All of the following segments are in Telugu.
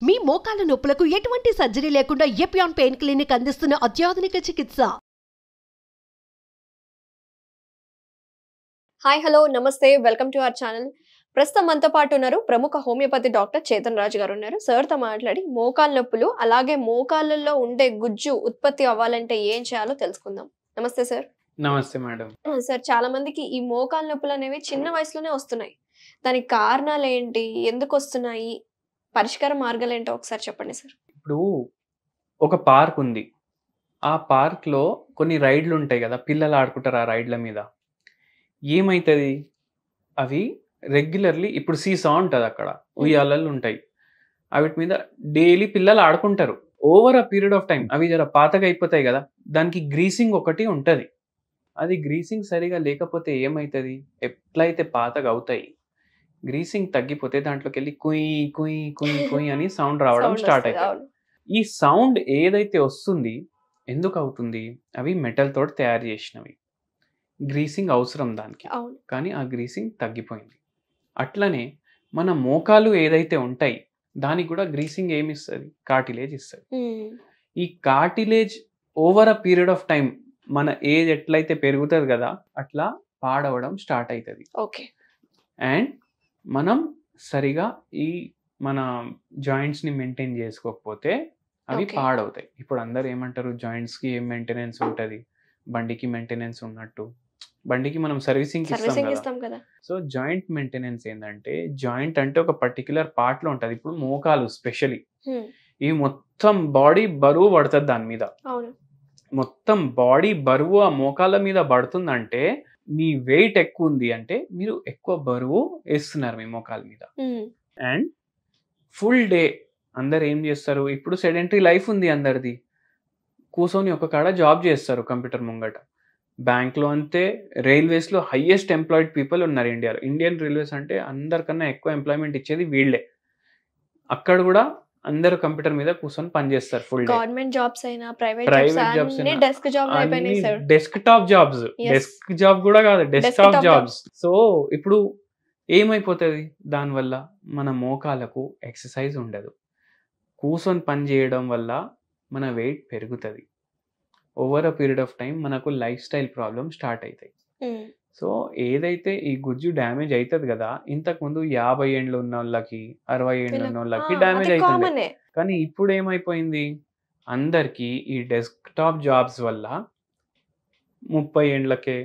మీ మోకాల నొప్పులకు ఎటువంటి సర్జరీ లేకుండా ఎపియాన్ పెయిన్ క్లినిక్ అందిస్తున్న అత్యాధునిక చికిత్స. హాయ్ హలో నమస్తే వెల్కమ్ టు అవర్ ఛానల్. ప్రస్తుతం మనతో పాటు ఉన్నారు ప్రముఖ హోమియోపతి డాక్టర్ చేతన్ రాజు గారు ఉన్నారు. సార్తో మాట్లాడి మోకాల నొప్పులు అలాగే మోకాళ్ళల్లో ఉండే గుజ్జు ఉత్పత్తి అవ్వాలంటే ఏం చేయాలో తెలుసుకుందాం. నమస్తే సార్. నమస్తే మేడం. సార్, చాలా మందికి ఈ మోకాల నొప్పులు అనేవి చిన్న వయసులోనే వస్తున్నాయి. దానికి కారణాలు ఏంటి, ఎందుకు వస్తున్నాయి, పరిష్కార మార్గాలు ఏంటో ఒకసారి చెప్పండి సార్. ఇప్పుడు ఒక పార్క్ ఉంది. ఆ పార్క్లో కొన్ని రైడ్లు ఉంటాయి కదా, పిల్లలు ఆడుకుంటారు ఆ రైడ్ల మీద. ఏమవుతుంది, అవి రెగ్యులర్లీ ఇప్పుడు సీసా ఉంటుంది, అక్కడ ఉయ్యాలలు ఉంటాయి, వాటి మీద డైలీ పిల్లలు ఆడుకుంటారు. Over a period of time అవి జర పాతగా అయిపోతాయి కదా, దానికి గ్రీసింగ్ ఒకటి ఉంటుంది. అది గ్రీసింగ్ సరిగా లేకపోతే ఏమవుతుంది, ఎట్లయితే పాతగా అవుతాయి, గ్రీసింగ్ తగ్గిపోతే దాంట్లోకి వెళ్ళి కుయ్ కుయ్ కుయ్ కుయ్ అని సౌండ్ రావడం స్టార్ట్ అవుతుంది. ఈ సౌండ్ ఏదైతే వస్తుంది ఎందుకు అవుతుంది, అవి మెటల్ తోటి తయారు చేసినవి. గ్రీసింగ్ అవసరం దానికి, కానీ ఆ గ్రీసింగ్ తగ్గిపోయింది. అట్లనే మన మోకాలు ఏదైతే ఉంటాయి దానికి కూడా గ్రీసింగ్ ఏమి ఇస్తుంది, కార్టిలేజ్ ఇస్తుంది. ఈ cartilage over a period of time మన ఏజ్ ఎట్లయితే పెరుగుతుంది కదా, అట్లా పాడవడం స్టార్ట్ అవుతుంది. అండ్ మనం సరిగా ఈ మన జాయింట్స్ని మెయింటైన్ చేసుకోకపోతే అవి పాడవుతాయి. ఇప్పుడు అందరు ఏమంటారు, జాయింట్స్కి ఏం మెయింటెనెన్స్ ఉంటుంది, బండికి మెయింటెనెన్స్ ఉన్నట్టు. బండికి మనం సర్వీసింగ్ ఇస్తాం కదా. సో జాయింట్ మెయింటెనెన్స్ ఏంటంటే, జాయింట్ అంటే ఒక పర్టికులర్ పార్ట్ లో ఉంటది. ఇప్పుడు మోకాలు స్పెషలీ ఈ మొత్తం బాడీ బరువు పడుతుంది దాని మీద. మొత్తం బాడీ బరువు ఆ మోకాళ్ళ మీద పడుతుందంటే మీ వెయిట్ ఎక్కువ ఉంది అంటే మీరు ఎక్కువ బరువు వేస్తున్నారు మీ మోకాల మీద. అండ్ ఫుల్ డే అందరు ఏం చేస్తారు, ఇప్పుడు సెడెంటరీ లైఫ్ ఉంది అందరిది, కూర్చొని ఒక కాడ జాబ్ చేస్తారు కంప్యూటర్ ముంగట. బ్యాంక్లో అంతే, రైల్వేస్లో హైయెస్ట్ ఎంప్లాయిడ్ పీపుల్ ఉన్నారు ఇండియాలో. ఇండియన్ రైల్వేస్ అంటే అందరికన్నా ఎక్కువ ఎంప్లాయ్మెంట్ ఇచ్చేది వీళ్ళే. అక్కడ కూడా అందరు కంప్యూటర్ మీద కూర్చొని పనిచేస్తారు ఫుల్ డే. గవర్నమెంట్ జాబ్స్ అయినా ప్రైవేట్ జాబ్స్ అయినా desk top jobs, desk job కూడా కాదు, డెస్క్ టాప్ జాబ్స్. సో ఇప్పుడు ఏమైపోతుంది, దానివల్ల మన మోకాలకు ఎక్సర్సైజ్ ఉండదు. కూర్చొని పని చేయడం వల్ల మన వెయిట్ పెరుగుతుంది. Over a period of time మనకు లైఫ్ స్టైల్ ప్రాబ్లమ్ స్టార్ట్ అవుతాయి. సో ఏదైతే ఈ గుజ్జు డ్యామేజ్ అవుతుంది కదా, ఇంతకు ముందు 50 ఏండ్లు ఉన్న వాళ్ళకి, 60 ఏండ్లు ఉన్న వాళ్ళకి డ్యామేజ్ అవుతుంది. కానీ ఇప్పుడు ఏమైపోయింది, అందరికీ ఈ డెస్క్ టాప్ జాబ్స్ వల్ల 30 ఏండ్లకే,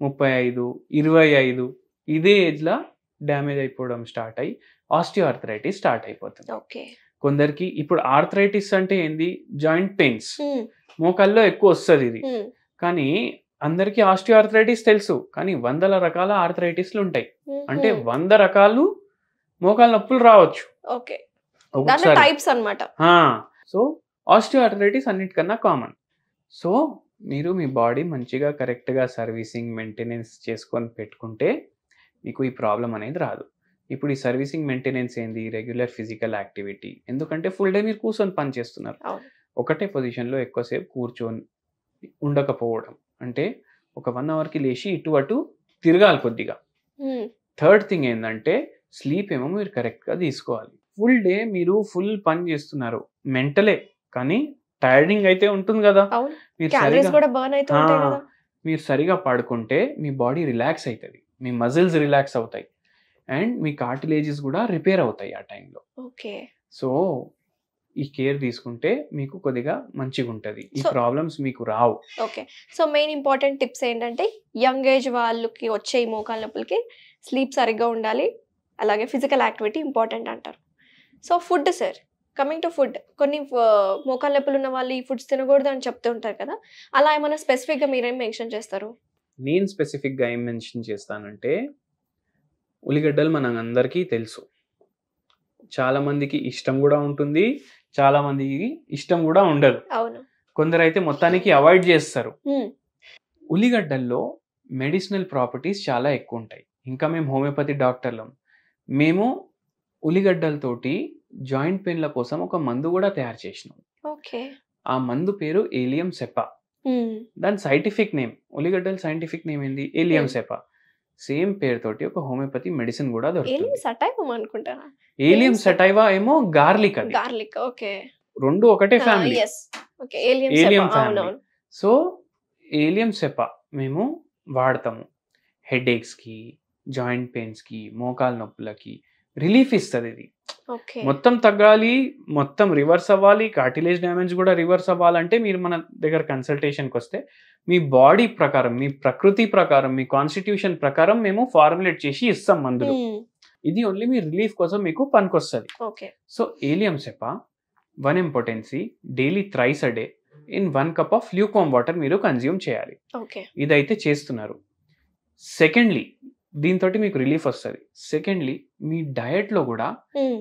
35, 25 ఇదే ఏజ్లో డ్యామేజ్ అయిపోవడం స్టార్ట్ అయ్యి ఆస్టియోఆర్థరైటిస్ స్టార్ట్ అయిపోతుంది. కొందరికి ఇప్పుడు ఆర్థరైటిస్ అంటే ఏంది, జాయింట్ పెయిన్స్, మోకాల్లో ఎక్కువ వస్తుంది ఇది. కానీ అందరికీ ఆస్టియోఆర్థరైటిస్ తెలుసు, కానీ 100 రకాల ఆర్థరైటిస్లు ఉంటాయి. అంటే 100 రకాలు మోకాల నొప్పులు రావచ్చు. సో ఆస్టియోఆర్థరైటిస్ అన్నిటికన్నా కామన్. సో మీరు మీ బాడీ మంచిగా కరెక్ట్గా సర్వీసింగ్ మెయింటెనెన్స్ చేసుకొని పెట్టుకుంటే మీకు ఈ ప్రాబ్లం అనేది రాదు. ఇప్పుడు ఈ సర్వీసింగ్ మెయింటెనెన్స్ ఏంది, రెగ్యులర్ ఫిజికల్ యాక్టివిటీ. ఎందుకంటే ఫుల్ డే మీరు కూర్చొని పని చేస్తున్నారు, ఒకటే పొజిషన్లో ఎక్కువసేపు కూర్చొని ఉండకపోవడం. అంటే ఒక 1 అవర్కి లేచి ఇటు అటు తిరగాలి కొద్దిగా. థర్డ్ థింగ్ ఏంటంటే స్లీప్ ఏమో మీరు కరెక్ట్గా తీసుకోవాలి. ఫుల్ డే మీరు ఫుల్ పని చేస్తున్నారు, మెంటలే కానీ టైర్డింగ్ అయితే ఉంటుంది కదా. మీరు సరిగా పడుకుంటే మీ బాడీ రిలాక్స్ అవుతుంది, మీ మజిల్స్ రిలాక్స్ అవుతాయి, అండ్ మీ కార్టిలేజెస్ కూడా రిపేర్ అవుతాయి ఆ టైంలో. సో ఈ కేర్ తీసుకుంటే మీకు కొద్దిగా మంచిగా ఉంటుంది, ఈ ప్రాబ్లమ్స్ మీకు రావు. సో మెయిన్ ఇంపార్టెంట్ టిప్స్ ఏంటంటే, యంగ్ ఏజ్ వాళ్ళకి వచ్చే ఈ మోకాల నొప్పులకి స్లీప్ సరిగ్గా ఉండాలి, అలాగే ఫిజికల్ యాక్టివిటీ ఇంపార్టెంట్ అంటారు. So food sir, coming to food, కొన్ని మోకాల నొప్పులు ఉన్న వాళ్ళు ఈ ఫుడ్స్ తినకూడదు అని చెప్తూ ఉంటారు కదా, అలా ఏమైనా స్పెసిఫిక్గా మీరేం మెన్షన్ చేస్తారు? నేను స్పెసిఫిక్గా ఏం మెన్షన్ చేస్తానంటే, ఉల్లిగడ్డలు మన అందరికీ తెలుసు, చాలా మందికి ఇష్టం కూడా ఉంటుంది, చాలా మందికి ఇష్టం కూడా ఉండదు. కొందరైతే మొత్తానికి అవాయిడ్ చేస్తారు. ఉల్లిగడ్డల్లో మెడిసినల్ ప్రాపర్టీస్ చాలా ఎక్కువ ఉంటాయి. ఇంకా మేము హోమియోపతి డాక్టర్లం, మేము ఉల్లిగడ్డలతోటి జాయింట్ పెయిన్ల కోసం ఒక మందు కూడా తయారు చేసినాం. ఆ మందు పేరు ఏలియం సెపా. దాని సైంటిఫిక్ నేమ్, ఉల్లిగడ్డల సైంటిఫిక్ నేమ్ ఏంది, ఏలియం సెపా. సేమ్ పేరుతోటి ఒక హోమియోపతి మెడిసిన్ కూడా ఏలియం దొరుకుతుంది. సటైవం అనుకుంటారా? ఏలియం సెటైవా ఏమో గార్లిక్, అది గార్లిక్. ఓకే. రెండు ఒకటే family, yes. Okay. ఏలియం ఏలియం Sepah. Family. అవునవును. సో ఏలియం సెపా మేము వాడతాము. హెడేక్స్కి, జాయింట్ పెయిన్స్కి, మోకాల నొప్పులకి రిలీఫ్ ఇస్తుంది ఇది. ఓకే. మొత్తం తగ్గాలి, మొత్తం రివర్స్ అవ్వాలి, కార్టిలేజ్ డ్యామేజ్ కూడా రివర్స్ అవ్వాలంటే మీరు మన దగ్గర కన్సల్టేషన్కి వస్తే మీ బాడీ ప్రకారం, మీ ప్రకృతి ప్రకారం, మీ కాన్స్టిట్యూషన్ ప్రకారం మేము ఫార్ములేట్ చేసి ఇస్తాం మందులు. ఇది ఓన్లీ మీ రిలీఫ్ కోసం మీకు పనికొస్తుంది. Okay. So allium cepa 1 mg potency daily thrice a day in 1 cup of lukewarm water మీరు కన్జ్యూమ్ చేయాలి. ఓకే. ఇదైతే చేస్తున్నారు. సెకండ్లీ దీంతో మీకు రిలీఫ్ వస్తుంది. సెకండ్లీ మీ డయట్లో కూడా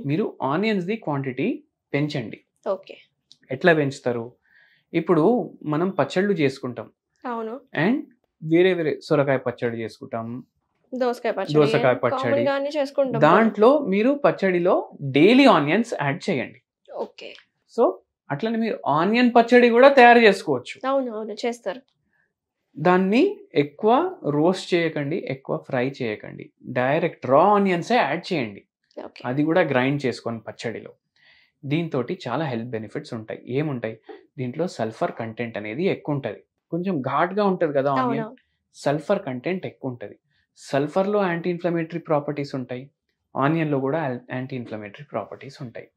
మీరు ఆనియన్స్ది క్వాంటిటీ పెంచండి. ఓకే. ఎట్లా పెంచుతారు? ఇప్పుడు మనం పచ్చళ్ళు చేసుకుంటాం, అవును. అండ్ వేరే వేరే సొరకాయ పచ్చడి చేసుకుంటాం, దోసకాయ పచ్చడి, దోసకాయ పచ్చడి, కామన్ గానే చేసుకుంటాం. దాంట్లో మీరు పచ్చడిలో డైలీ ఆనియన్స్ యాడ్ చేయండి. ఓకే. సో అట్లనే మీరు ఆనియన్ పచ్చడి కూడా తయారు చేసుకోవచ్చు. అవును అవును చేస్తారు. దాన్ని ఎక్కువ రోస్ట్ చేయకండి, ఎక్కువ ఫ్రై చేయకండి, డైరెక్ట్ రా ఆనియన్సే యాడ్ చేయండి. ఓకే. అది కూడా గ్రైండ్ చేసుకొని పచ్చడిలో. దీంతో చాలా హెల్త్ బెనిఫిట్స్ ఉంటాయి. ఏముంటాయి దీంట్లో? సల్ఫర్ కంటెంట్ అనేది ఎక్కువ ఉంటుంది. కొంచెం ఘాట్గా ఉంటుంది కదా ఆనియన్, అవును. సల్ఫర్ కంటెంట్ ఎక్కువ ఉంటుంది. సల్ఫర్లో యాంటీ ఇన్ఫ్లమేటరీ ప్రాపర్టీస్ ఉంటాయి, ఆనియన్లో కూడా యాంటీ ఇన్ఫ్లమేటరీ ప్రాపర్టీస్ ఉంటాయి.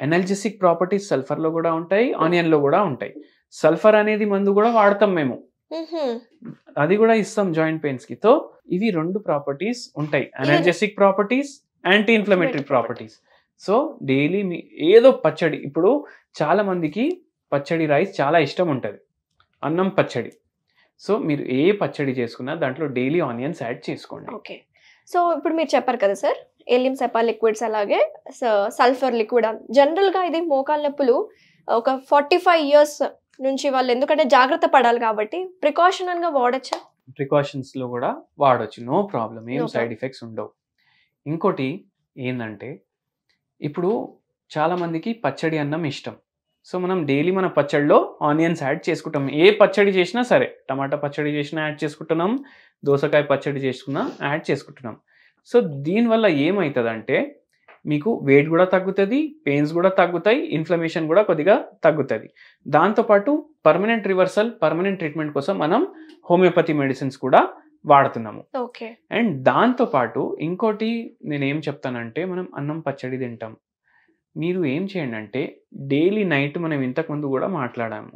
ఎనర్జెసిక్ ప్రాపర్టీస్ సల్ఫర్లో కూడా ఉంటాయి, ఆనియన్లో కూడా ఉంటాయి. సల్ఫర్ అనేది మందు కూడా వాడతాం మేము, అది కూడా ఇస్తాం జాయింట్ పెయిన్స్కి. తో ఇవి 2 ప్రాపర్టీస్ ఉంటాయి, analgesic properties, anti inflammatory properties. So daily మీ ఏదో పచ్చడి, ఇప్పుడు చాలా మందికి పచ్చడి రైస్ చాలా ఇష్టం ఉంటుంది, అన్నం పచ్చడి. సో మీరు ఏ పచ్చడి చేసుకున్నా దాంట్లో డైలీ ఆనియన్స్ యాడ్ చేసుకోండి. ఓకే. సో ఇప్పుడు మీరు చెప్పారు కదా సార్, ఏలియం సెపా లిక్విడ్స్ అలాగే సల్ఫర్ లిక్విడ్. జనరల్గా ఇది మోకాళ్ళ నొప్పులు ఒక 45 years నుంచి వాళ్ళు ఎందుకంటే జాగ్రత్త పడాలి కాబట్టి ప్రికాషనల్గా వాడచ్చా? ప్రికాషన్స్లో కూడా వాడచ్చు, నో ప్రాబ్లం, ఏం No సైడ్ ఎఫెక్ట్స్ ఉండవు. ఇంకోటి ఏంటంటే ఇప్పుడు చాలా మందికి పచ్చడి అన్నం ఇష్టం. సో మనం డైలీ మన పచ్చడిలో ఆనియన్స్ యాడ్ చేసుకుంటాం. ఏ పచ్చడి చేసినా సరే, టమాటా పచ్చడి చేసినా యాడ్ చేసుకుంటున్నాం, దోసకాయ పచ్చడి చేసుకున్నా యాడ్ చేసుకుంటున్నాం. సో దీనివల్ల ఏమవుతుందంటే మీకు వెయిట్ కూడా తగ్గుతుంది, పెయిన్స్ కూడా తగ్గుతాయి, ఇన్ఫ్లమేషన్ కూడా కొద్దిగా తగ్గుతుంది. దాంతోపాటు పర్మనెంట్ రివర్సల్, పర్మనెంట్ ట్రీట్మెంట్ కోసం మనం హోమియోపతి మెడిసిన్స్ కూడా వాడుతున్నాము. ఓకే. అండ్ దాంతోపాటు ఇంకోటి నేను ఏం చెప్తానంటే, మనం అన్నం పచ్చడి తింటాం, మీరు ఏం చేయండి అంటే డైలీ నైట్ మనం ఇంతకుముందు కూడా మాట్లాడాము,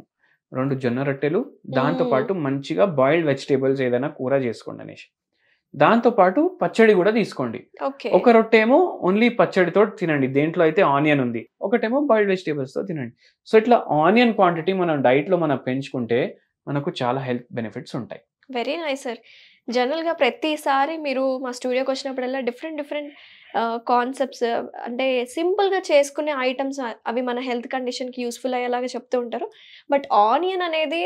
2 జొన్న రొట్టెలు, దాంతోపాటు మంచిగా బాయిల్డ్ వెజిటేబుల్స్ ఏదైనా కూర చేసుకోండి అనేసి, దాంతోపాటు పచ్చడి కూడా తీసుకోండి. ఓకే. ఒక రొట్టె ఏమో ఓన్లీ పచ్చడితో తినండి, దేంట్లో అయితే ఆనియన్ ఉంది, ఒకటేమో బాయిల్డ్ వెజిటేబుల్స్తో తినండి. సో ఇట్లా ఆనియన్ క్వాంటిటీ మనం డైట్లో మనం పెంచుకుంటే మనకు చాలా హెల్త్ బెనిఫిట్స్ ఉంటాయి. Very nice sir. జనరల్గా ప్రతిసారి మీరు మా స్టూడియోకి వచ్చినప్పుడల్లా డిఫరెంట్ కాన్సెప్ట్స్, అంటే సింపుల్గా చేసుకునే ఐటమ్స్ అవి మన హెల్త్ కండిషన్కి యూస్ఫుల్ అయ్యేలాగా చెప్తూ ఉంటారు. బట్ ఆనియన్ అనేది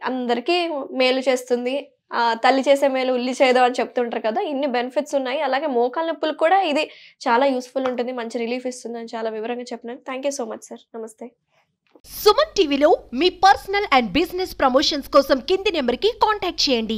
అందరికీ మేలు చేస్తుంది, తల్లి చేసే మేలు ఉల్లి చేయదు అని చెప్తుంటారు కదా, ఇన్ని బెనిఫిట్స్ ఉన్నాయి. అలాగే మోకాళ్ళ నొప్పులకు కూడా ఇది చాలా యూస్ఫుల్ ఉంటుంది, మంచి రిలీఫ్ ఇస్తుంది అని చాలా వివరంగా చెప్పినారు. Thank you so much sir. నమస్తే. సుమన్ టీవీలో మీ పర్సనల్ అండ్ బిజినెస్ ప్రమోషన్స్ కోసం కింది నెంబర్కి కాంటాక్ట్ చేయండి.